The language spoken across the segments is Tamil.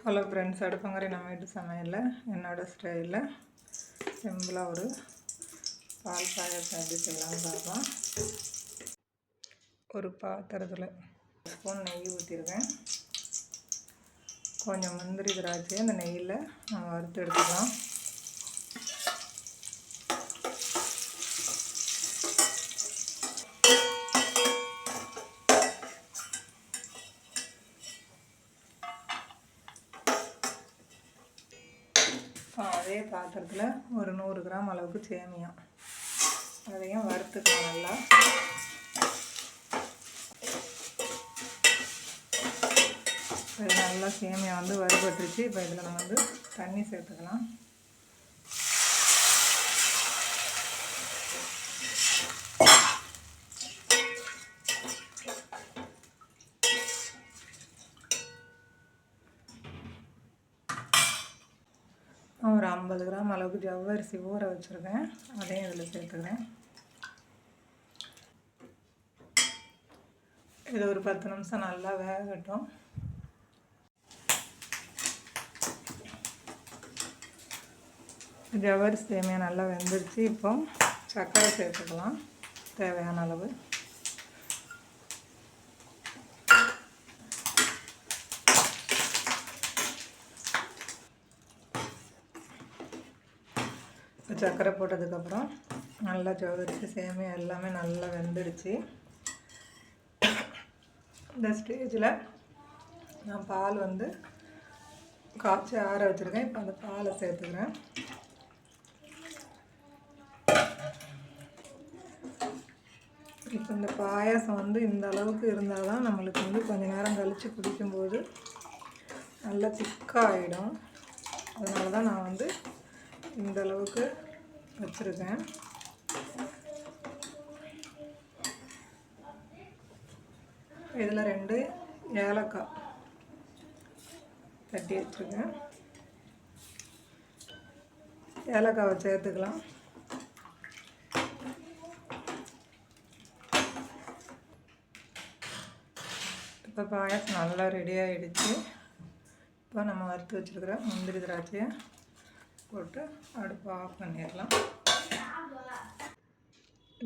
ஹலோ ஃப்ரெண்ட்ஸ், அடுப்பங்கரை நம்ம வீட்டு சமையலில் என்னோடய ஸ்டைலில் சிம்பிளாக ஒரு பால் பாயாசம் எப்படி செய்யலாம்னு பார்க்கலாம். ஒரு பாத்திரத்தில் ஸ்பூன் நெய் ஊற்றிருக்கேன். கொஞ்சம் முந்திரி திராட்சை அந்த நெய்யில் நம்ம வறுத்து எடுத்துக்கலாம். அதே பாத்திரத்தில் ஒரு 100 கிராம் அளவுக்கு சேமியா, அதையும் வறுத்துக்கலாம் நல்லா. இது நல்லா சேமியா வறுபட்டுருச்சு. இப்போ இதில் நம்ம தண்ணி சேர்த்துக்கலாம். ஒரு 50 கிராம் அளவுக்கு ஜவ்வரிசி ஊற வச்சுருக்கேன், அதையும் இதில் சேர்த்துக்கிறேன். இது ஒரு 10 நிமிஷம் நல்லா வேகட்டும். ஜவ்வரிசி சேமியா நல்லா வெந்துருச்சு. இப்போ சர்க்கரை சேர்த்துக்கலாம் தேவையான அளவு. சர்க்கரை போட்டதுக்கப்புறம் நல்லா ஜவ்வரிசி சேமியா எல்லாமே நல்லா வெந்துடுச்சு. இந்த ஸ்டேஜில் நான் பால் காய்ச்சி ஆற வச்சுருக்கேன். இப்போ அந்த பாலை சேர்த்துக்கிறேன். இப்போ இந்த பாயாசம் இந்த அளவுக்கு இருந்தால் தான் நம்மளுக்கு கொஞ்சம் நேரம் கழித்து குடிக்கும்போது நல்லா திக்காகிடும். அதனால தான் நான் இந்த அளவுக்கு வச்சுருக்கேன். இதில் 2 ஏலக்காய் தட்டி வச்சுருக்கேன். ஏலக்காவை சேர்த்துக்கலாம். இப்போ பாயாசம் நல்லா ரெடி ஆகிடுச்சு. இப்போ நம்ம வறுத்து வச்சுருக்கிற முந்திரி திராட்சையை போட்டு அடுப்பு ஆஃப் பண்ணிடலாம்.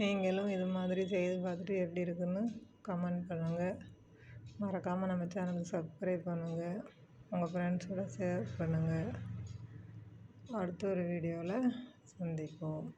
நீங்களும் இது மாதிரி செய்து பார்த்துட்டு எப்படி இருக்குன்னு கமெண்ட் பண்ணுங்கள். மறக்காமல் நம்ம சேனலுக்கு சப்ஸ்கிரைப் பண்ணுங்கள். உங்கள் ஃப்ரெண்ட்ஸோட ஷேர் பண்ணுங்கள். அடுத்த ஒரு வீடியோவில் சந்திப்போம்.